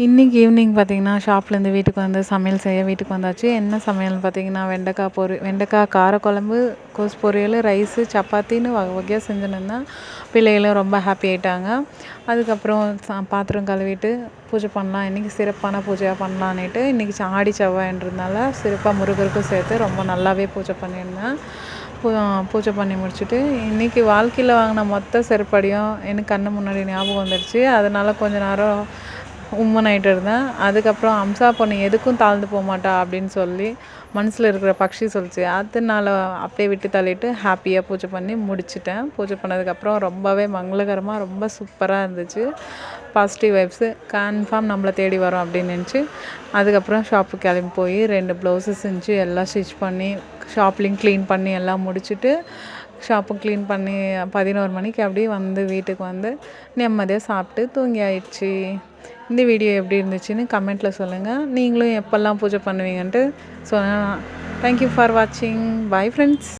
இன்றைக்கி ஈவினிங் பார்த்திங்கன்னா ஷாப்லேருந்து வீட்டுக்கு வந்து சமையல் செய்ய வீட்டுக்கு வந்தாச்சு. என்ன சமையல்னு பார்த்திங்கன்னா வெண்டைக்காய் காரக்குழம்பு, கோஸ் பொரியல், ரைஸு, சப்பாத்தின்னு வகை வகையாக செஞ்சுன்னுருந்தேன். பிள்ளைகளும் ரொம்ப ஹாப்பி ஆகிட்டாங்க. அதுக்கப்புறம் பாத்திரம் கழுவிட்டு பூஜை பண்ணலாம், இன்றைக்கி சிறப்பான பூஜையாக பண்ணலான்னுட்டு இன்றைக்கி ஆடி செவ்வாய்ன்றதுனால சிறப்பாக முருகருக்கும் சேர்த்து ரொம்ப நல்லாவே பூஜை பண்ணியிருந்தேன். பூஜை பண்ணி முடிச்சுட்டு இன்றைக்கி வாழ்க்கையில் வாங்கின மொத்த செருப்படியும் எனக்கு கண்ணு முன்னாடி ஞாபகம் வந்துடுச்சு. அதனால் கொஞ்ச நேரம் உம்முன்னு ஆகிட்டு இருந்தேன். அதுக்கப்புறம் அம்சா பொண்ணு எதுக்கும் தாழ்ந்து போக மாட்டா அப்படின்னு சொல்லி மனசில் இருக்கிற பக்ஷி சொல்லிச்சு. அதனால அப்படியே விட்டு தள்ளிட்டு ஹாப்பியாக பூஜை பண்ணி முடிச்சிட்டேன். பூஜை பண்ணதுக்கப்புறம் ரொம்பவே மங்களகரமாக ரொம்ப சூப்பராக இருந்துச்சு. பாசிட்டிவ் வைப்ஸு கன்ஃபார்ம் நம்மளை தேடி வரும் அப்படின்னு நினச்சி அதுக்கப்புறம் ஷாப்புக்கு கிளம்பி போய் 2 ப்ளவுஸு செஞ்சு எல்லாம் ஸ்டிச் பண்ணி ஷாப்லேயும் க்ளீன் பண்ணி எல்லாம் முடிச்சுட்டு ஷாப்பும் க்ளீன் பண்ணி 11 மணிக்கு அப்படியே வந்து வீட்டுக்கு வந்து நிம்மதியாக சாப்பிட்டு தூங்கி ஆயிடுச்சு. இந்த வீடியோ எப்படி இருந்துச்சுன்னு கமெண்ட்டில் சொல்லுங்கள். நீங்களும் எப்போல்லாம் பூஜை பண்ணுவீங்கன்ட்டு சொன்னால். தேங்க்யூ ஃபார் வாட்சிங். Bye friends.